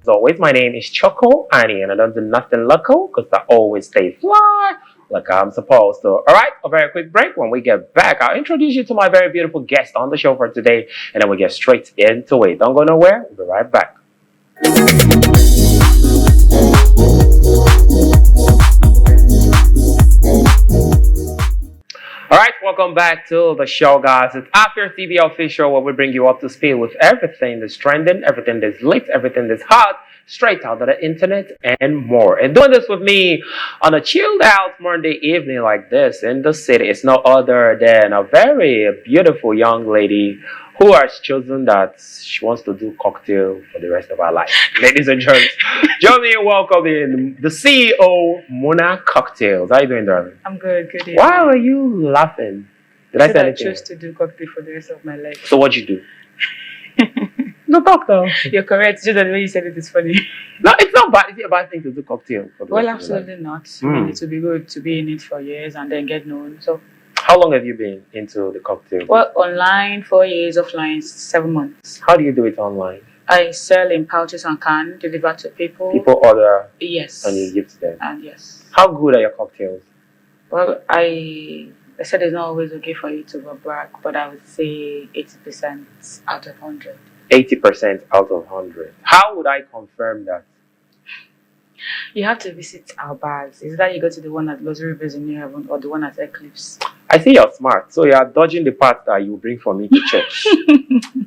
always, my name is Choco Annie, and I don't do nothing local because I always stay fly like I'm supposed to. Alright, a very quick break. When we get back, I'll introduce you to my very beautiful guest on the show for today, and then we'll get straight into it. Don't go nowhere, we'll be right back. Alright, welcome back to the show, guys. It's Afia TV official, where we bring you up to speed with everything that's trending, everything that's lit, everything that's hot, straight out of the internet and more. And doing this with me on a chilled out Monday evening like this in the city is no other than a very beautiful young lady who has chosen that she wants to do cocktail for the rest of her life. Ladies and gentlemen, join me in welcoming the CEO, Mona Cocktails. How are you doing, darling? I'm good, good. Why are you laughing? Did I say anything? I chose to do cocktail for the rest of my life. So what'd you do? No cocktail. You're correct. Just the way you said it is funny. No, it's not bad. It's a bad thing to do cocktail for the Well, rest of your life. absolutely not. I mean, it would be good to be in it for years and then get known. So, how long have you been into the cocktail? well, online 4 years, offline 7 months. How do you do it online? I sell in pouches and can, deliver to people. People order Yes. and you give to them. And yes. How good are your cocktails? Well, I said it's not always okay for you to go brag, but I would say 80% out of 100. 80% out of 100. How would I confirm that? You have to visit our bars. Is that you go to the one at Luxury Base in New Haven or the one at Eclipse? I see you're smart. So you're dodging the part that you bring for me to church.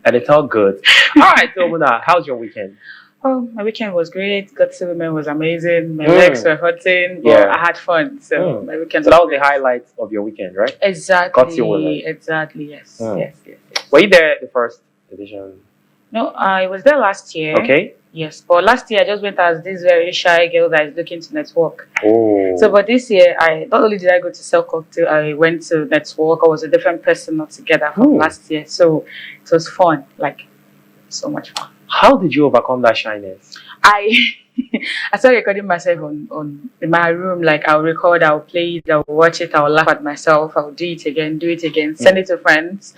And it's all good. Alright, so Mona, how's your weekend? Oh, my weekend was great. Got to Women was amazing. My legs were hurting, but Yeah. I had fun. So my weekend So that was great. the highlight of your weekend, right? Exactly. Got to Women. Exactly, yes. Yes. Were you there at the first edition? No, I was there last year. Okay. Yes, but last year I just went as this very shy girl that is looking to network. Oh. So, but this year, I not only did I go to sell cocktail, I went to network. I was a different person altogether from last year. So it was fun, like so much fun. How did you overcome that shyness? I started recording myself on in my room. Like I'll record, I'll play it, I'll watch it, I'll laugh at myself, I'll do it again, send it to friends,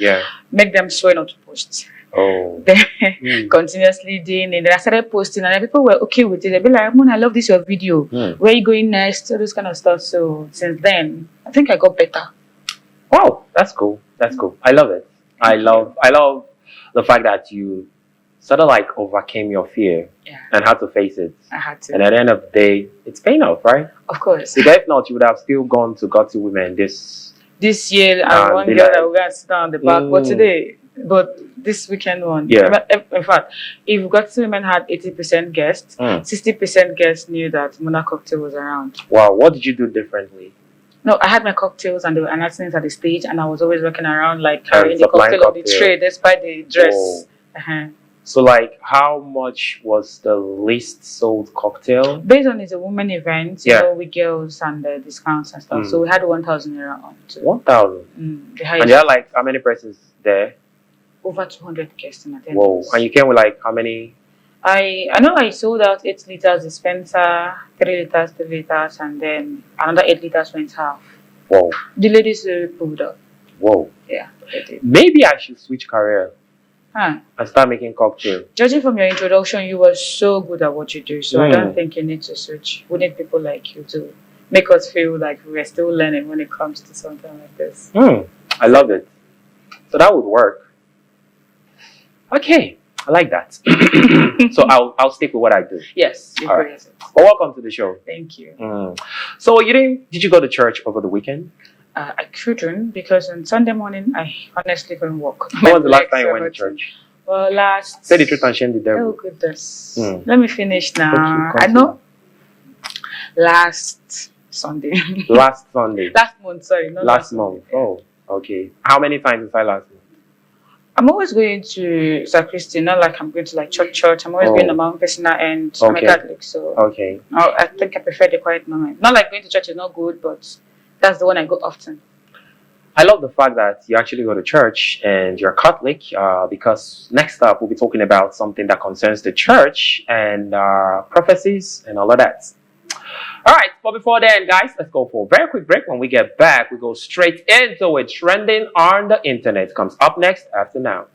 make them swear not to post. Oh. Then continuously doing it. Then I started posting and people were okay with it. They'd be like, Moon, I love this your video. Where are you going next? All this kind of stuff. So since then, I think I got better. Wow, that's cool. That's cool. I love it. I love the fact that you sort of like overcame your fear and had to face it. I had to. And at the end of the day, it's paying off, right? Of course. Because if not, you would have still gone to Got to Women this year. I one girl that will go and sit down on the back. But this weekend one. Yeah. In fact, if Got to Women had 80% guests, 60% guests knew that Mona Cocktail was around. Wow, what did you do differently? No, I had my cocktails and they were announcing it at the stage, and I was always working around like carrying the cocktail of the tray despite the dress. So like, how much was the least sold cocktail? Based on it's a woman event, you know, with girls and discounts and stuff. So we had 1,000 naira on too. 1,000? And there are like, how many persons there? Over 200 guests in attendance. Whoa, and you came with like how many? I know I sold out 8 liters dispenser, 3 liters, 2 liters, and then another 8 liters went half. Whoa. The ladies pulled up. Whoa. Yeah, they did. Maybe I should switch career. And start making cocktails. Judging from your introduction, you were so good at what you do. So I don't think you need to switch. We need people like you to make us feel like we're still learning when it comes to something like this. I love it. So that would work. Okay, I like that. So I'll stick with what I do. Yes, all right. Well, welcome to the show. Thank you. So did you go to church over the weekend? I couldn't because on Sunday morning I honestly couldn't walk. When was the last time you went to church? Well, say the truth and shame the devil. Oh goodness. Let me finish now. I know. Last Sunday. Last Sunday. Last month, sorry. Not last month. Oh, okay. How many times inside last month? I'm always going to sacristy, not like I'm going to like church. I'm always going on my own personal end. I'm a Catholic, so I think I prefer the quiet moment. Not like going to church is not good, but that's the one I go often. I love the fact that you actually go to church and you're Catholic, because next up we'll be talking about something that concerns the church and prophecies and all of that. All right, but before then, guys, let's go for a very quick break. When we get back, we go straight into it. Trending on the internet comes up next after now.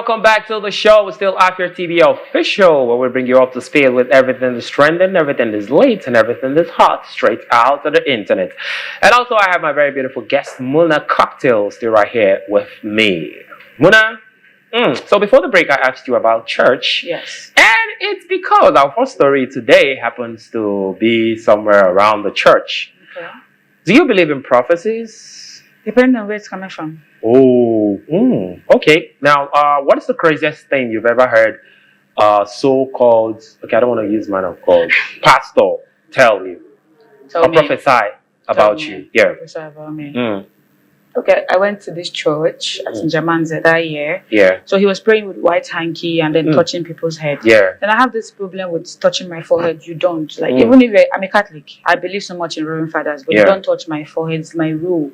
welcome back to the show. We're still Afia TV official, where we bring you up to speed with everything that's trending, everything that's late, and everything that's hot, straight out of the internet. And also, I have my very beautiful guest, Muna Cocktail, still right here with me. Muna, so before the break, I asked you about church. Yes. And it's because our first story today happens to be somewhere around the church. Okay. Do you believe in prophecies? Depending on where it's coming from. Oh, okay. Now, what is the craziest thing you've ever heard so-called, okay, I don't want to use mine, of course, pastor tell you or prophesy about you? Yeah. Prophesy about me. Okay, I went to this church at Njamanze that year. Yeah. So he was praying with white hanky and then touching people's heads. Yeah. And I have this problem with touching my forehead. You don't. Like, even if I'm a Catholic, I believe so much in Reverend Fathers, but you don't touch my forehead. It's my rule.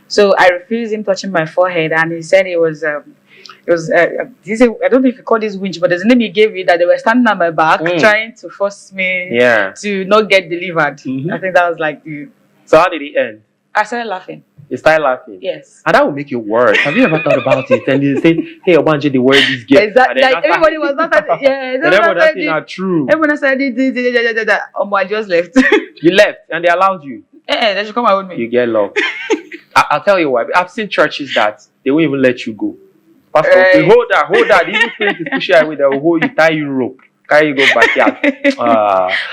So I refused him touching my forehead, and he said it was I don't know if you call this winch, but there's a name he gave me that they were standing on my back trying to force me to not get delivered. I think that was like the... So how did it end? I started laughing. You started laughing? Yes. And that will make you worse. Have you ever thought about it? And you say, hey, Obanje, the word is gay. Exactly. Like everybody was not... That's not true. Everyone said, I just left. You left and they allowed you. They should come out with me. You get locked. I'll tell you why. I've seen churches that they won't even let you go. Pastor, say, hold that. Even spirit is pushing away, they will hold you, tie you rope, carry you go backyard.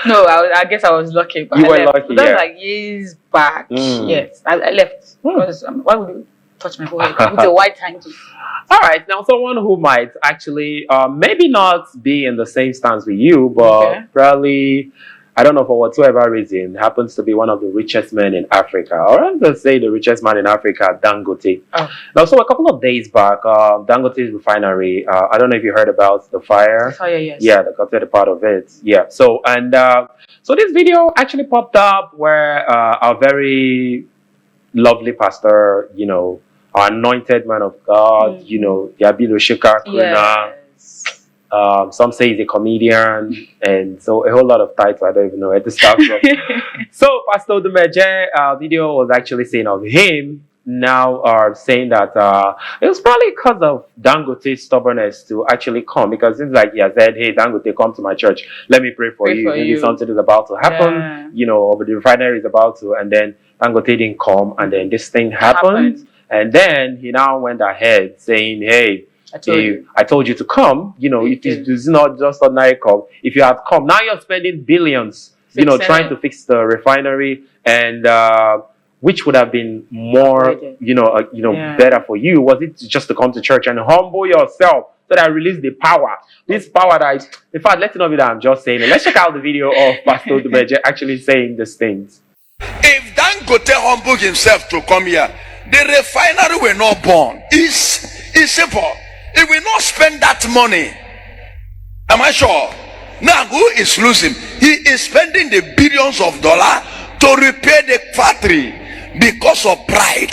No, I guess I was lucky. But you were lucky, that was like years back. Yes, I left. Because why would you touch my forehead with a white hanky? All right, now someone who might actually maybe not be in the same stance with you, but probably, I don't know, for whatsoever reason, happens to be one of the richest men in Africa. Or I'm going to say the richest man in Africa, Dangote. Now, so a couple of days back, Dangote's Refinery, I don't know if you heard about the fire. The fire, yes. Yeah, the Dangote part of it. Yeah, so, and so this video actually popped up where a very lovely pastor, you know, our anointed man of God, you know, Yabido Shika Kuna. Some say he's a comedian, and so a whole lot of titles I don't even know where to start from. So Pastor Odumeje video was actually saying of him now saying that it was probably because of Dangote's stubbornness to actually come, because it's like he has said, hey, Dangote, come to my church, let me pray for you. Maybe something is about to happen, you know, or the refinery is about to, and then Dangote didn't come, and then this thing happened. And then he now went ahead saying, hey, I told you to come. You know, it is not just ordinary come. If you had come, now you're spending billions, you know, trying to fix the refinery, and which would have been more, better for you. Was it just to come to church and humble yourself so that I release the power? This power that in fact, let's not be that I'm just saying it. Let's check out the video of Pastor Odumeje actually saying these things. If Dangote humbled himself to come here, the refinery were not born. It's simple. He will not spend that money. Am I sure? Now who is losing? He is spending the billions of dollars to repair the factory because of pride,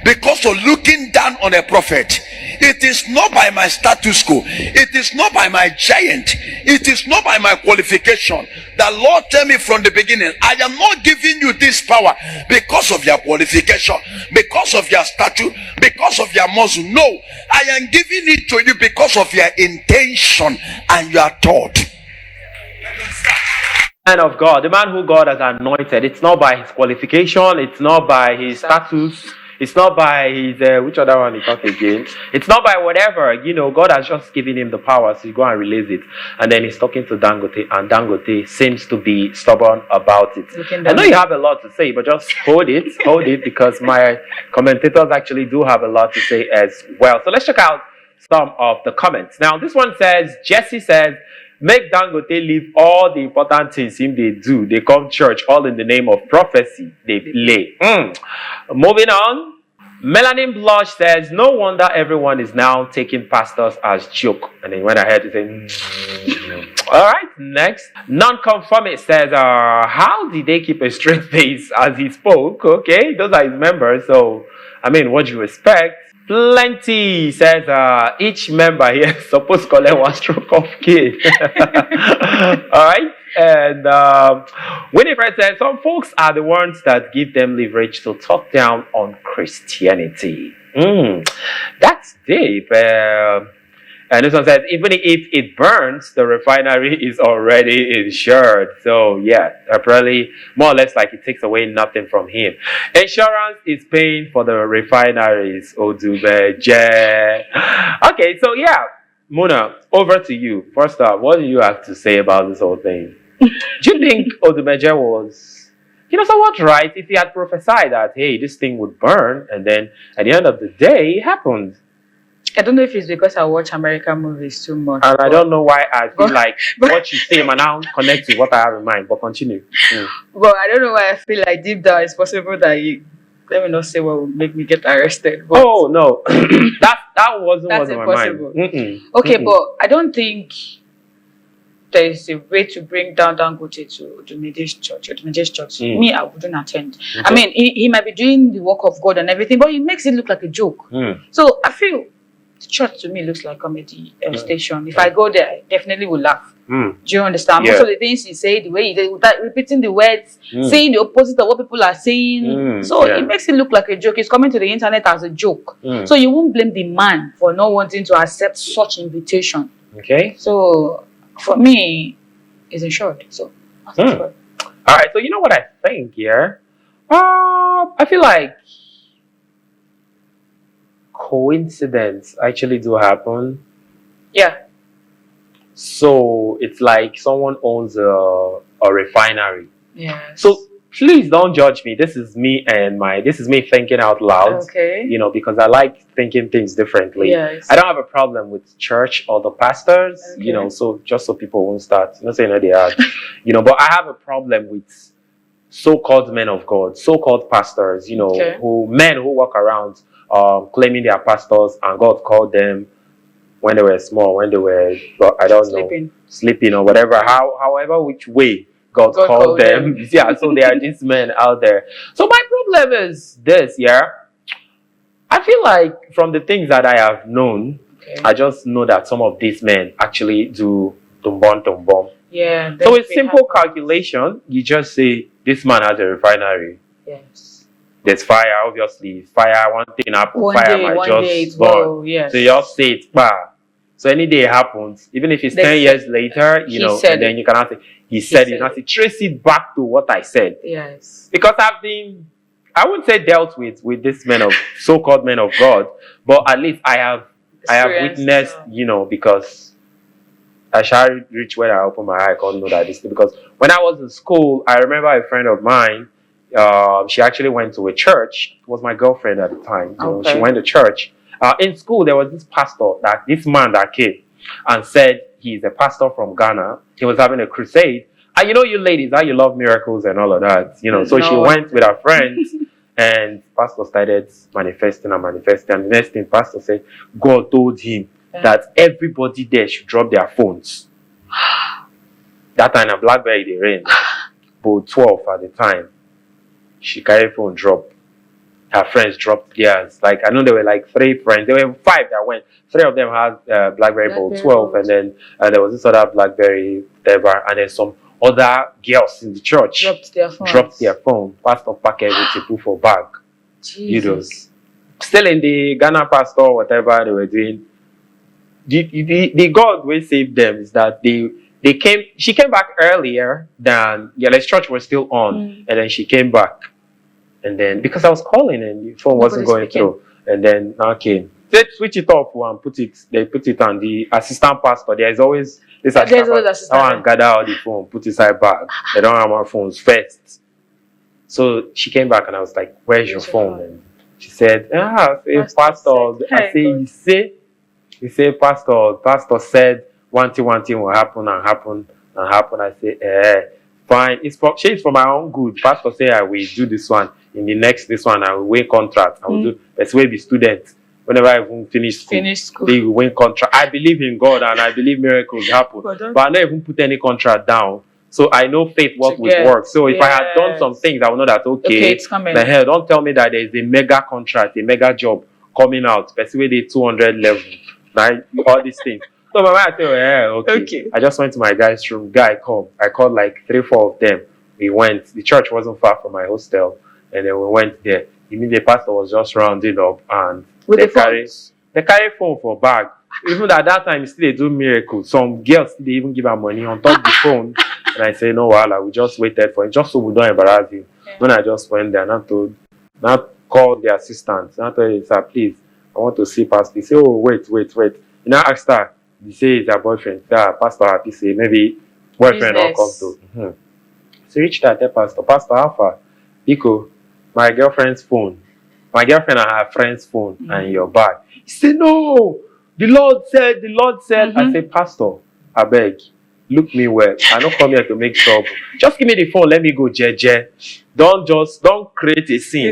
because of looking down on a prophet. It is not by my status quo. It is not by my giant. It is not by my qualification. The Lord tell me from the beginning, I am not giving you this power because of your qualification, because of your stature, because of your muscle. No, I am giving it to you because of your intention and your thought. Man of God, the man who God has anointed, it's not by his qualification, it's not by his status, it's not by his, which other one he talk again? It's not by whatever, you know, God has just given him the power, so you go and release it. And then he's talking to Dangote, and Dangote seems to be stubborn about it. I know you have a lot to say, but just hold it, because my commentators actually do have a lot to say as well. So let's check out some of the comments. Now, this one says, Jesse says, make Dangote leave all the important things him they do. They come church all in the name of prophecy. They play. Moving on. Melanin Blush says, no wonder everyone is now taking pastors as joke. And then went ahead to say, all right, next. Nonconformist says, how did they keep a straight face as he spoke? Okay, those are his members. So, I mean, what do you expect? Plenty says each member here is supposed to collect one stroke of cane. Alright. And Winifred says some folks are the ones that give them leverage to talk down on Christianity. That's deep. And this one says, even if it burns, the refinery is already insured. So yeah, apparently more or less like it takes away nothing from him. Insurance is paying for the refineries. Odumeje. Okay, so yeah, Mona, over to you. First off, what do you have to say about this whole thing? Do you think Odumeje was, somewhat right if he had prophesied that, hey, this thing would burn, and then at the end of the day, it happened? I don't know if it's because I watch American movies too much. And I don't know why I feel like what you say might now connect to what I have in mind, but continue. But I don't know why I feel like deep down it's possible that let me not say what would make me get arrested. But oh, no. that wasn't that's in my mind. impossible. Okay, but I don't think there is a way to bring down Dangote to Odumeje's church. Me, I wouldn't attend. Okay. I mean, he might be doing the work of God and everything, but he makes it look like a joke. So I feel the church to me looks like a comedy station. If I go there, I definitely will laugh. Do you understand? Most of the things he say, the way he without repeating the words, saying the opposite of what people are saying. So it makes it look like a joke. It's coming to the internet as a joke. So you won't blame the man for not wanting to accept such invitation. Okay. So for me, it's insured. So all right. So you know what I think here? I feel like coincidence actually do happen. Yeah. So it's like someone owns a refinery. Yeah. So please don't judge me. This is me thinking out loud. Okay. Because I like thinking things differently. Yes. I don't have a problem with church or the pastors, so just so people won't start, not saying that they are, but I have a problem with so-called men of God, so-called pastors, men who walk around claiming they are pastors and God called them when they were small, when they were, I don't know, sleeping or whatever, however which way God called them. Yeah, so there are these men out there. So my problem is this, I feel like from the things that I have known, I just know that some of these men actually do tumbom. Yeah. So it's simple calculation. You just say, this man has a refinery. Yes. There's fire, obviously. Fire, one thing happens, fire might just burn. Yes. So you just say it, bah. So any day it happens, even if it's 10 years later, and then you cannot say, he said it. Not to trace it back to what I said. Yes. Because I wouldn't say dealt with this men of so-called men of God, but at least I have witnessed, because I shall reach where I open my eye. I can't know that this thing. Because when I was in school, I remember a friend of mine. She actually went to a church. It was my girlfriend at the time. She went to church. In school, there was this man that came and said he's a pastor from Ghana. He was having a crusade. And you ladies, how you love miracles and all of that. So she went with her friends and pastor started manifesting. And the next thing, pastor said, God told him that everybody there should drop their phones. That time, a BlackBerry, they ran. But 12 at the time. She carried phone, drop. Her friends dropped theirs. Like, I know there were like 3 friends. There were 5 that went. 3 of them had BlackBerry Bold 12, and then there was this other BlackBerry ever, and then some other girls in the church dropped their phone. Pastor packed everything, put for bag. Jesus. Still in the Ghana pastor, whatever they were doing. The God will save them is that she came back earlier than the church was still on, and then she came back. And then, because I was calling and the phone wasn't going through, and then now came. They switch it off and they put it on the assistant pastor. There's always this assistant pastor. I want to gather out the phone, put it inside bag. They don't have my phones first. So she came back and I was like, where's your phone? And she said, pastor. I say, you say, pastor said one thing will happen and happen and happen. I say, fine. She's for my own good. Pastor say I will do this one. In the next, this one, I will win contract. I will do. Let's way be student. Whenever I even finish school, they will win contract. I believe in God and I believe miracles happen. But I don't even put any contract down. So I know faith work with work. So if I had done some things, I would know that, okay, it's coming. The hell, don't tell me that there's a mega contract, a mega job coming out, especially the 200 level, right? All these things. So my mind said, okay. I just went to my guy's room. Guy come. I called like 3-4 of them. We went. The church wasn't far from my hostel. And then we went there. Immediately, the pastor was just rounding up and they carry phone for bag. even at that time, still they do miracles. Some girls they even give her money on top of the phone. And I say, no, we just waited for it, just so we don't embarrass you. Yeah. Then I just went there and I called the assistant. And I told her, sir, please, I want to see Pastor. He said, oh, wait. You know, I asked her, he said it's her boyfriend. Pastor happy, say maybe boyfriend will come to. Mm-hmm. So reached out to Pastor Alpha, Iyke, my girlfriend's phone. My girlfriend and her friend's phone and your bag. He said, no, the Lord said. I said, Pastor, I beg. Look me well. I don't come here to make trouble. Just give me the phone. Let me go, JJ. Don't create a scene.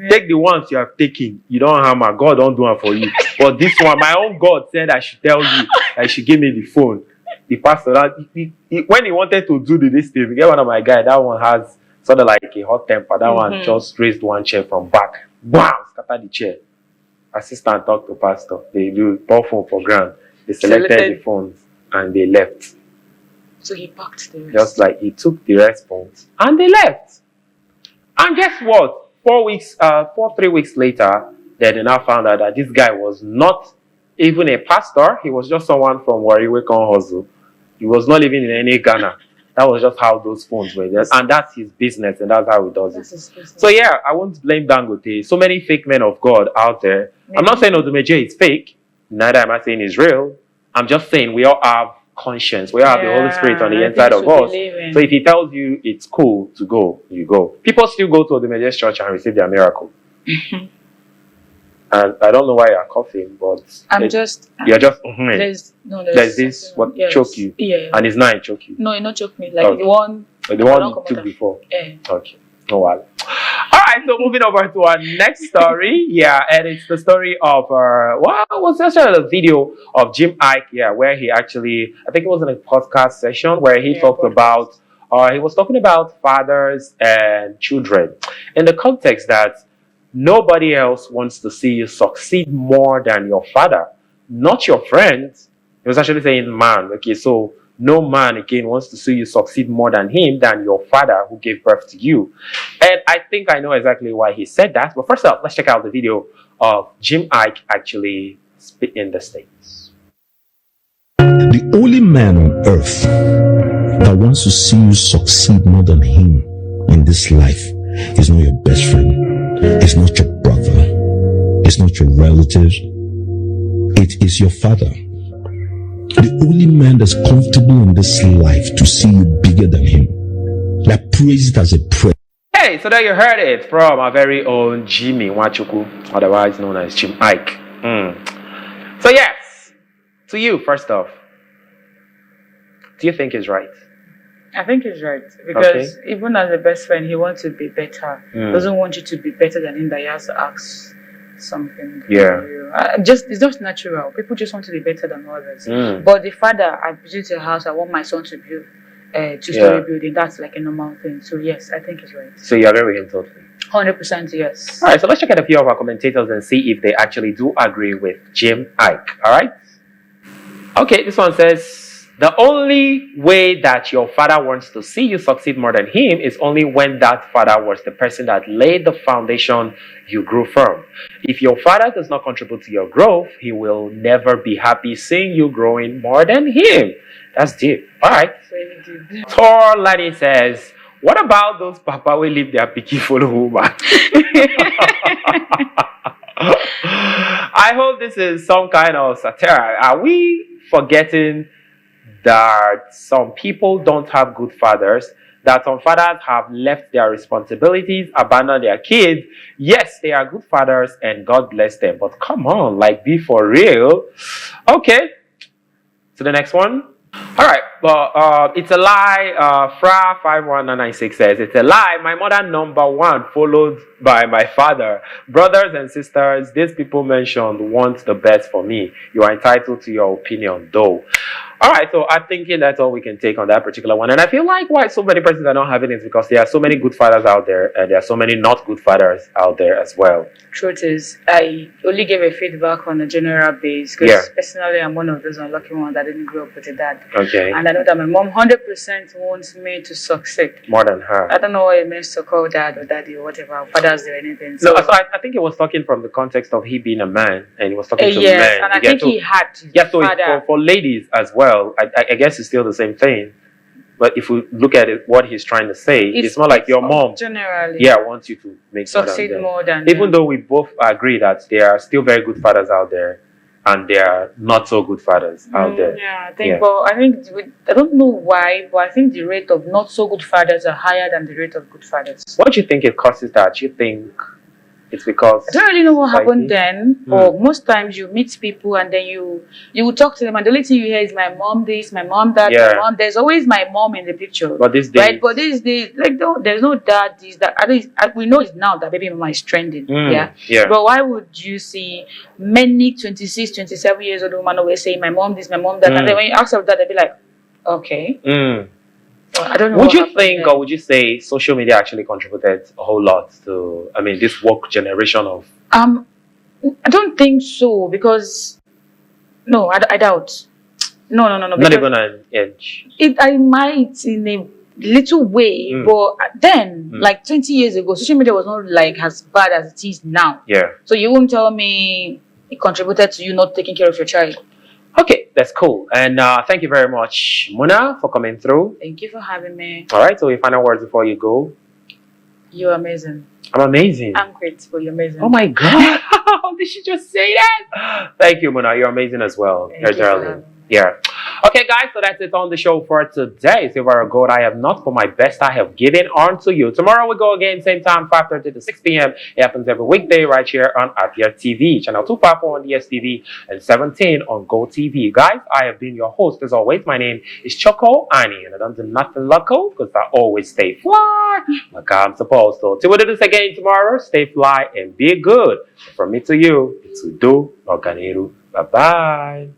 Take the ones you have taken. You don't hammer. God don't do it for you. But this one, my own God said I should tell you. I should give me the phone. The pastor, when he wanted to do this thing, we get one of my guys. That one has sort of like a hot temper. That one just raised one chair from back. Bam! Scatter the chair. Assistant talked to pastor. They do pour phone for ground. They selected the phones and they left. So he packed the rest. Just like he took the rest phones and they left. And guess what? 3 weeks later, they now found out that this guy was not even a pastor. He was just someone from Wariwe Hustle. He was not living in any Ghana. That was just how those phones were. And that's his business, and that's how he does it. So yeah, I won't blame Dangote. So many fake men of God out there. Maybe. I'm not saying Odumeje is fake. Neither am I saying he's real. I'm just saying we all have conscience. We all have the Holy Spirit on the inside of us. So if he tells you it's cool to go, you go. People still go to Odumeje's church and receive their miracle. And I don't know why you're coughing, but there's this what choke you. Yeah. And it's not choke you. No, it not choke me. Like the one you took before. Yeah. Okay. No while. Alright, so moving over to our next story. Yeah, and it's the story of was actually a video of Jim Iyke, where he actually, I think it was in a podcast session where he talked about he was talking about fathers and children in the context that nobody else wants to see you succeed more than your father, not your friends. He was actually saying man. Okay, so no man again wants to see you succeed more than your father who gave birth to you. And I think I know exactly why he said that. But first up, let's check out the video of Jim Iyke actually spitting the States. The only man on earth that wants to see you succeed more than him in this life is not your best friend. It's not your brother. It's not your relatives. It is your father. The only man that's comfortable in this life to see you bigger than him, that praise it as a prayer. Hey, so there you heard it from our very own Jimmy Nwachukwu, otherwise known as Jim Iyke. So yes, to you, first off, do you think he's right? I think he's right. Because even as a best friend, he wants to be better. Doesn't want you to be better than him, that he has to ask something. Yeah. It's just natural. People just want to be better than others. But the father, I built a house, I want my son to build a two-story building. That's like a normal thing. So yes, I think he's right. So you agree with him totally? 100% yes. Alright, so let's check out a few of our commentators and see if they actually do agree with Jim Iyke. Alright? Okay, this one says, the only way that your father wants to see you succeed more than him is only when that father was the person that laid the foundation you grew from. If your father does not contribute to your growth, he will never be happy seeing you growing more than him. That's deep. Alright. Thor Lani says, what about those papa will leave their picky follow woman? I hope this is some kind of satire. Are we forgetting that some people don't have good fathers, that some fathers have left their responsibilities, abandoned their kids? Yes, they are good fathers and God bless them, but come on, like, be for real. Okay, so the next one. All right, well, it's a lie. Fra51996 says, it's a lie. My mother number one, followed by my father. Brothers and sisters, these people mentioned want the best for me. You are entitled to your opinion, though. All right, so I'm thinking that's all we can take on that particular one. And I feel like why so many persons are not having it is because there are so many good fathers out there and there are so many not good fathers out there as well. Truth is, I only gave a feedback on a general base because personally I'm one of those unlucky ones that didn't grow up with a dad. Okay. And I know that my mom 100% wants me to succeed. More than her. I don't know what it means to call dad or daddy or whatever, fathers or anything. So, no, so I think he was talking from the context of he being a man and he was talking to men. Yes, and I think he had so for ladies as well, I guess it's still the same thing. But if we look at it, what he's trying to say, it's more like your mom generally wants you to make succeed more than even though we both agree that there are still very good fathers out there and there are not so good fathers out there. Yeah, I think I don't know why, but I think the rate of not so good fathers are higher than the rate of good fathers. What do you think it causes that? You think it's because I don't really know what happened then, but most times you meet people and then you will talk to them and the only thing you hear is my mom this, my mom that, my mom. There's always my mom in the picture. But these days, right? But these days, like there's no dad this that. At least we know it now that baby mama is trending. Yeah. But why would you see many 26, 27 years old women always saying my mom this, my mom that, and then when you ask them that, they'll be like, okay. I don't know. Would you think, or would you say, social media actually contributed a whole lot to, this woke generation of? I don't think so because, no, I doubt. No. Not even an edge. I might in a little way, but then, like 20 years ago, social media was not like as bad as it is now. Yeah. So you won't tell me it contributed to you not taking care of your child. Okay, that's cool. And thank you very much, Muna, for coming through. Thank you for having me. All right, so your final words before you go. You're amazing. I'm amazing. I'm grateful. You're amazing. Oh my God. Did she just say that? Thank you, Muna. You're amazing as well. Thank you. Yeah. Okay, guys, so that's it on the show for today. Silver or gold, I have not, for my best I have given on to you. Tomorrow we go again, same time, 5:30 to 6 p.m. It happens every weekday right here on Afia TV, channel 254 on DSTV and 17 on Go TV. Guys, I have been your host as always. My name is Choco Ani, and I don't do nothing loco because I always stay fly like I'm supposed to. Till we do this again tomorrow, stay fly and be good. From me to you, it's Udo Organiru. Bye-bye.